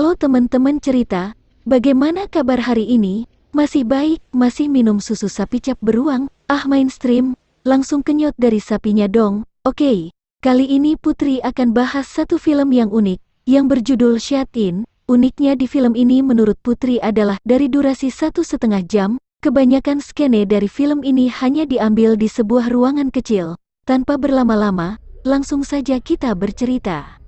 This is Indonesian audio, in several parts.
Halo teman-teman cerita, bagaimana kabar hari ini? Masih baik, masih minum susu sapi cap beruang? Mainstream, langsung kenyot dari sapinya dong. Oke, kali ini Putri akan bahas satu film yang unik, yang berjudul Shut In. Uniknya di film ini menurut Putri adalah dari durasi 1,5 jam, kebanyakan skene dari film ini hanya diambil di sebuah ruangan kecil. Tanpa berlama-lama, langsung saja kita bercerita.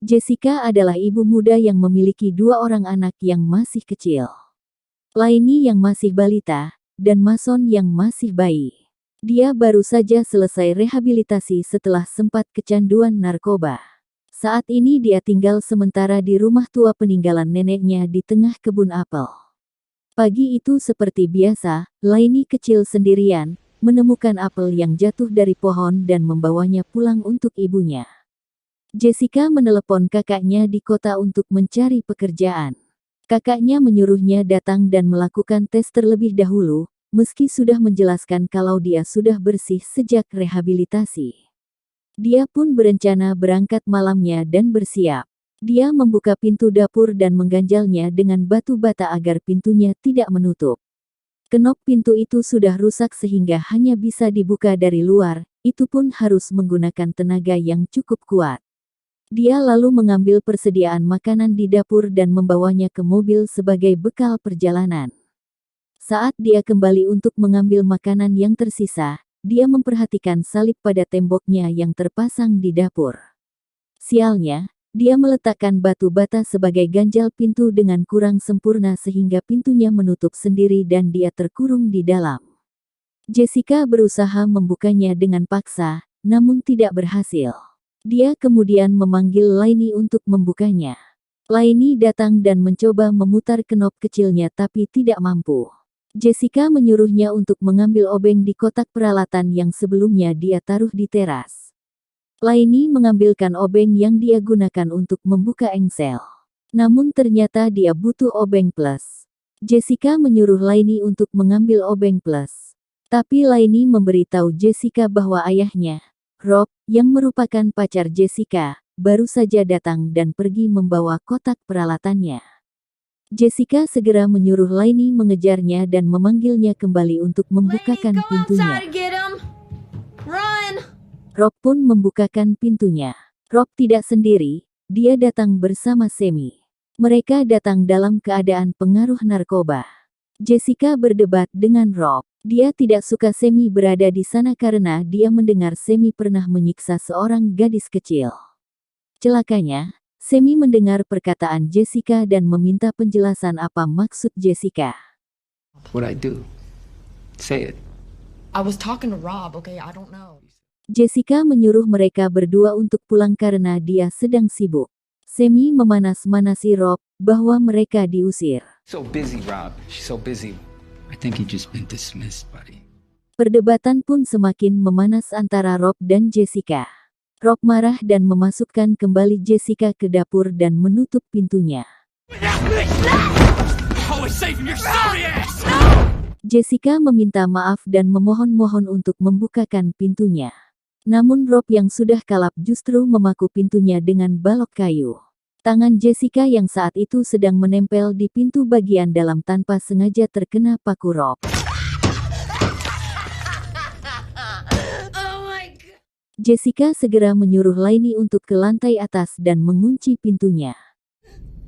Jessica adalah ibu muda yang memiliki 2 orang anak yang masih kecil. Lainey yang masih balita, dan Mason yang masih bayi. Dia baru saja selesai rehabilitasi setelah sempat kecanduan narkoba. Saat ini dia tinggal sementara di rumah tua peninggalan neneknya di tengah kebun apel. Pagi itu seperti biasa, Lainey kecil sendirian, menemukan apel yang jatuh dari pohon dan membawanya pulang untuk ibunya. Jessica menelepon kakaknya di kota untuk mencari pekerjaan. Kakaknya menyuruhnya datang dan melakukan tes terlebih dahulu, meski sudah menjelaskan kalau dia sudah bersih sejak rehabilitasi. Dia pun berencana berangkat malamnya dan bersiap. Dia membuka pintu dapur dan mengganjalnya dengan batu bata agar pintunya tidak menutup. Kenop pintu itu sudah rusak sehingga hanya bisa dibuka dari luar, itu pun harus menggunakan tenaga yang cukup kuat. Dia lalu mengambil persediaan makanan di dapur dan membawanya ke mobil sebagai bekal perjalanan. Saat dia kembali untuk mengambil makanan yang tersisa, dia memperhatikan salib pada temboknya yang terpasang di dapur. Sialnya, dia meletakkan batu bata sebagai ganjal pintu dengan kurang sempurna sehingga pintunya menutup sendiri dan dia terkurung di dalam. Jessica berusaha membukanya dengan paksa, namun tidak berhasil. Dia kemudian memanggil Lainey untuk membukanya. Lainey datang dan mencoba memutar kenop kecilnya tapi tidak mampu. Jessica menyuruhnya untuk mengambil obeng di kotak peralatan yang sebelumnya dia taruh di teras. Lainey mengambilkan obeng yang dia gunakan untuk membuka engsel. Namun ternyata dia butuh obeng plus. Jessica menyuruh Lainey untuk mengambil obeng plus. Tapi Lainey memberitahu Jessica bahwa ayahnya, Rob, yang merupakan pacar Jessica, baru saja datang dan pergi membawa kotak peralatannya. Jessica segera menyuruh Lainey mengejarnya dan memanggilnya kembali untuk membukakan pintunya. Rob pun membukakan pintunya. Rob tidak sendiri, dia datang bersama Semi. Mereka datang dalam keadaan pengaruh narkoba. Jessica berdebat dengan Rob. Dia tidak suka Semi berada di sana karena dia mendengar Semi pernah menyiksa seorang gadis kecil. Celakanya, Semi mendengar perkataan Jessica dan meminta penjelasan apa maksud Jessica. What'd I do? Say it. I was talking to Rob, okay? I don't know. Jessica menyuruh mereka berdua untuk pulang karena dia sedang sibuk. Semi memanas-manasi Rob bahwa mereka diusir. So busy, Rob. She's so busy. I think he just been dismissed, buddy. Perdebatan pun semakin memanas antara Rob dan Jessica. Rob marah dan memasukkan kembali Jessica ke dapur dan menutup pintunya. Jessica meminta maaf dan memohon-mohon untuk membukakan pintunya. Namun Rob yang sudah kalap justru memaku pintunya dengan balok kayu. Tangan Jessica yang saat itu sedang menempel di pintu bagian dalam tanpa sengaja terkena paku Rob. Jessica segera menyuruh Lainey untuk ke lantai atas dan mengunci pintunya.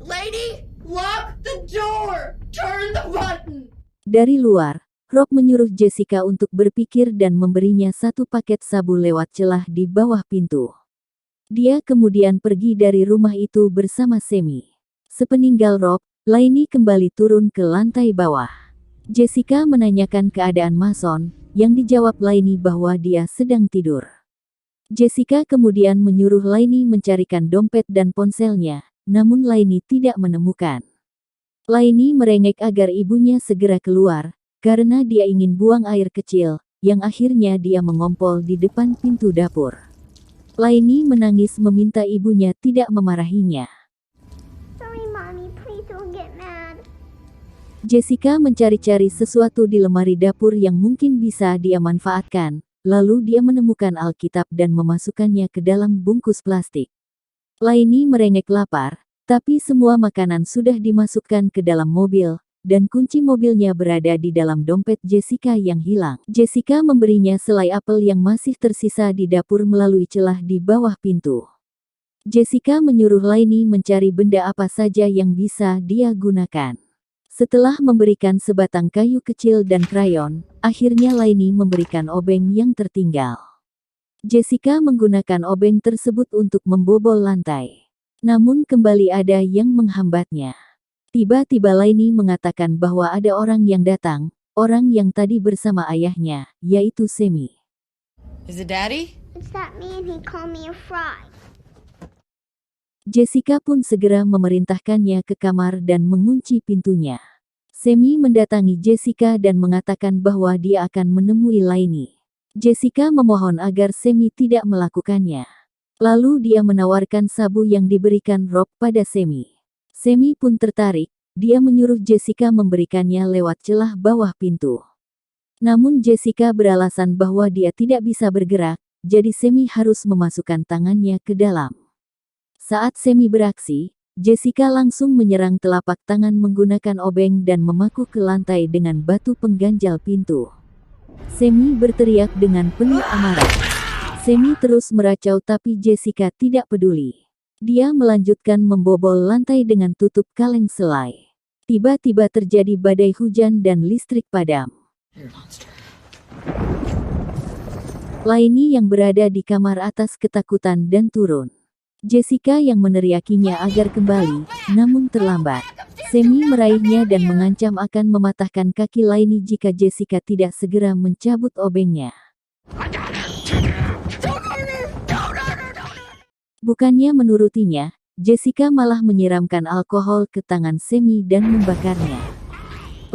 Lady, lock the door! Turn the button! Dari luar, Rob menyuruh Jessica untuk berpikir dan memberinya satu paket sabu lewat celah di bawah pintu. Dia kemudian pergi dari rumah itu bersama Semi. Sepeninggal Rob, Lainey kembali turun ke lantai bawah. Jessica menanyakan keadaan Mason, yang dijawab Lainey bahwa dia sedang tidur. Jessica kemudian menyuruh Lainey mencarikan dompet dan ponselnya, namun Lainey tidak menemukan. Lainey merengek agar ibunya segera keluar, karena dia ingin buang air kecil, yang akhirnya dia mengompol di depan pintu dapur. Lainey menangis meminta ibunya tidak memarahinya. Sorry, Mommy. Please don't get mad. Jessica mencari-cari sesuatu di lemari dapur yang mungkin bisa dia manfaatkan, lalu dia menemukan Alkitab dan memasukkannya ke dalam bungkus plastik. Laini merengek lapar, tapi semua makanan sudah dimasukkan ke dalam mobil, dan kunci mobilnya berada di dalam dompet Jessica yang hilang. Jessica memberinya selai apel yang masih tersisa di dapur melalui celah di bawah pintu. Jessica menyuruh Laini mencari benda apa saja yang bisa dia gunakan. Setelah memberikan sebatang kayu kecil dan krayon, akhirnya Laini memberikan obeng yang tertinggal. Jessica menggunakan obeng tersebut untuk membobol lantai. Namun kembali ada yang menghambatnya. Tiba-tiba Laini mengatakan bahwa ada orang yang datang, orang yang tadi bersama ayahnya, yaitu Semi. Is it Daddy? It's that man who called me a fry. Jessica pun segera memerintahkannya ke kamar dan mengunci pintunya. Semi mendatangi Jessica dan mengatakan bahwa dia akan menemui Laini. Jessica memohon agar Semi tidak melakukannya. Lalu dia menawarkan sabu yang diberikan Rob pada Semi. Semi pun tertarik, dia menyuruh Jessica memberikannya lewat celah bawah pintu. Namun Jessica beralasan bahwa dia tidak bisa bergerak, jadi Semi harus memasukkan tangannya ke dalam. Saat Semi beraksi, Jessica langsung menyerang telapak tangan menggunakan obeng dan memaku ke lantai dengan batu pengganjal pintu. Semi berteriak dengan penuh amarah. Semi terus meracau tapi Jessica tidak peduli. Dia melanjutkan membobol lantai dengan tutup kaleng selai. Tiba-tiba terjadi badai hujan dan listrik padam. Laini yang berada di kamar atas ketakutan dan turun. Jessica yang meneriakinya agar kembali, namun terlambat. Semi meraihnya dan mengancam akan mematahkan kaki Laini jika Jessica tidak segera mencabut obengnya. Bukannya menurutinya, Jessica malah menyiramkan alkohol ke tangan Semi dan membakarnya.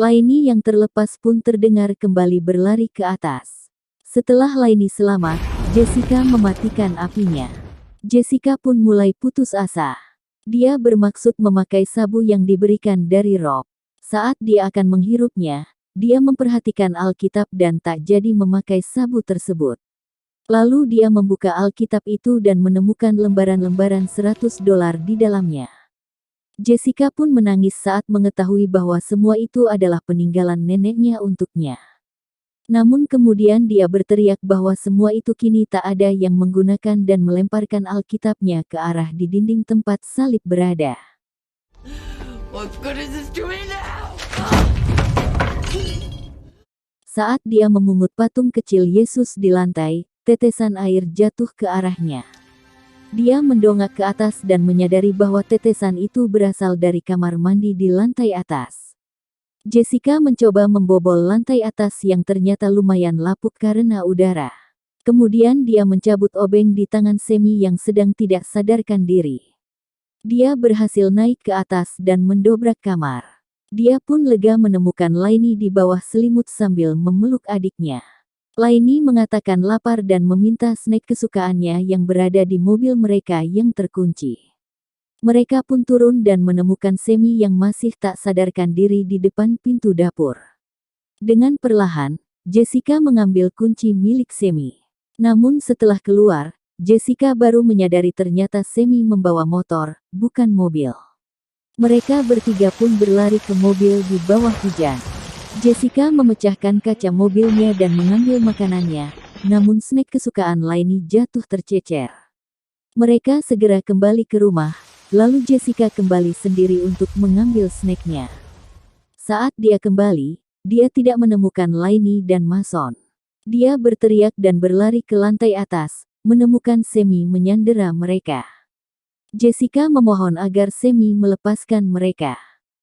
Laini yang terlepas pun terdengar kembali berlari ke atas. Setelah Laini selamat, Jessica mematikan apinya. Jessica pun mulai putus asa. Dia bermaksud memakai sabu yang diberikan dari Rob. Saat dia akan menghirupnya, dia memperhatikan Alkitab dan tak jadi memakai sabu tersebut. Lalu dia membuka Alkitab itu dan menemukan lembaran-lembaran $100 di dalamnya. Jessica pun menangis saat mengetahui bahwa semua itu adalah peninggalan neneknya untuknya. Namun kemudian dia berteriak bahwa semua itu kini tak ada yang menggunakan dan melemparkan Alkitabnya ke arah di dinding tempat salib berada. What good is this to me now? Saat dia memungut patung kecil Yesus di lantai, tetesan air jatuh ke arahnya. Dia mendongak ke atas dan menyadari bahwa tetesan itu berasal dari kamar mandi di lantai atas. Jessica mencoba membobol lantai atas yang ternyata lumayan lapuk karena udara. Kemudian dia mencabut obeng di tangan Semi yang sedang tidak sadarkan diri. Dia berhasil naik ke atas dan mendobrak kamar. Dia pun lega menemukan Laini di bawah selimut sambil memeluk adiknya. Laini mengatakan lapar dan meminta snack kesukaannya yang berada di mobil mereka yang terkunci. Mereka pun turun dan menemukan Semi yang masih tak sadarkan diri di depan pintu dapur. Dengan perlahan, Jessica mengambil kunci milik Semi. Namun setelah keluar, Jessica baru menyadari ternyata Semi membawa motor, bukan mobil. Mereka bertiga pun berlari ke mobil di bawah hujan. Jessica memecahkan kaca mobilnya dan mengambil makanannya, namun snack kesukaan Laini jatuh tercecer. Mereka segera kembali ke rumah. Lalu Jessica kembali sendiri untuk mengambil snacknya. Saat dia kembali, dia tidak menemukan Laini dan Mason. Dia berteriak dan berlari ke lantai atas, menemukan Semi menyandera mereka. Jessica memohon agar Semi melepaskan mereka.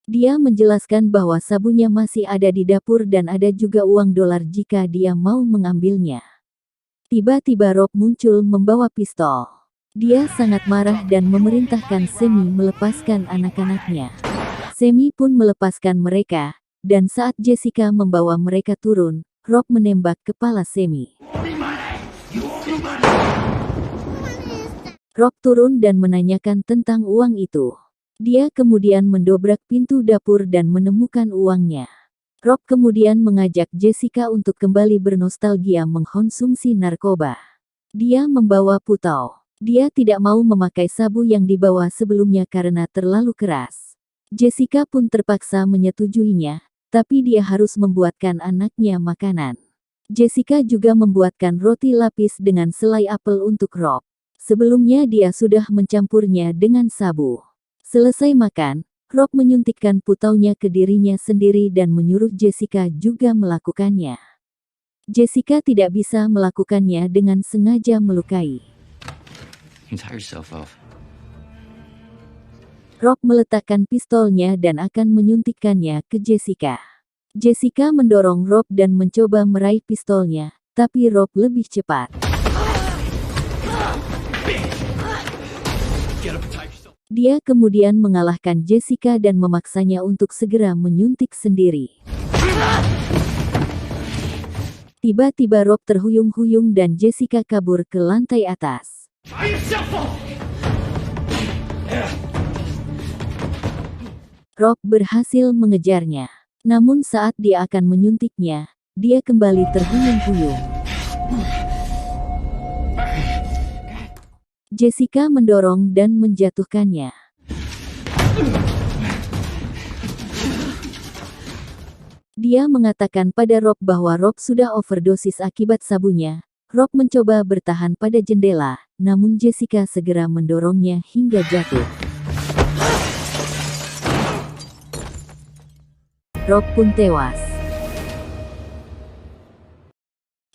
Dia menjelaskan bahwa sabunya masih ada di dapur dan ada juga uang $1 jika dia mau mengambilnya. Tiba-tiba Rob muncul membawa pistol. Dia sangat marah dan memerintahkan Semi melepaskan anak-anaknya. Semi pun melepaskan mereka, dan saat Jessica membawa mereka turun, Rob menembak kepala Semi. Rob turun dan menanyakan tentang uang itu. Dia kemudian mendobrak pintu dapur dan menemukan uangnya. Rob kemudian mengajak Jessica untuk kembali bernostalgia mengkonsumsi narkoba. Dia membawa putau. Dia tidak mau memakai sabu yang dibawa sebelumnya karena terlalu keras. Jessica pun terpaksa menyetujuinya, tapi dia harus membuatkan anaknya makanan. Jessica juga membuatkan roti lapis dengan selai apel untuk Rob. Sebelumnya dia sudah mencampurnya dengan sabu. Selesai makan, Rob menyuntikkan putaunya ke dirinya sendiri dan menyuruh Jessica juga melakukannya. Jessica tidak bisa melakukannya dengan sengaja melukai. You tie yourself off. Rob meletakkan pistolnya dan akan menyuntikkannya ke Jessica. Jessica mendorong Rob dan mencoba meraih pistolnya, tapi Rob lebih cepat. Dia kemudian mengalahkan Jessica dan memaksanya untuk segera menyuntik sendiri. Tiba-tiba Rob terhuyung-huyung dan Jessica kabur ke lantai atas. Rob berhasil mengejarnya. Namun saat dia akan menyuntiknya, dia kembali terhuyung-huyung. Jessica mendorong dan menjatuhkannya. Dia mengatakan pada Rob bahwa Rob sudah overdosis akibat sabunya. Rob mencoba bertahan pada jendela, namun Jessica segera mendorongnya hingga jatuh. Rob pun tewas.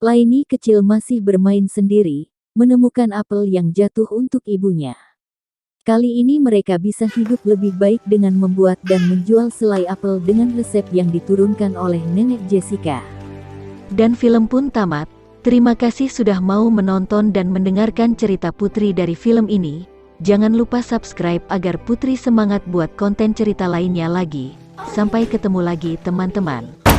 Lainey kecil masih bermain sendiri, menemukan apel yang jatuh untuk ibunya. Kali ini mereka bisa hidup lebih baik dengan membuat dan menjual selai apel dengan resep yang diturunkan oleh nenek Jessica. Dan film pun tamat. Terima kasih sudah mau menonton dan mendengarkan cerita Putri dari film ini. Jangan lupa subscribe agar Putri semangat buat konten cerita lainnya lagi. Sampai ketemu lagi teman-teman.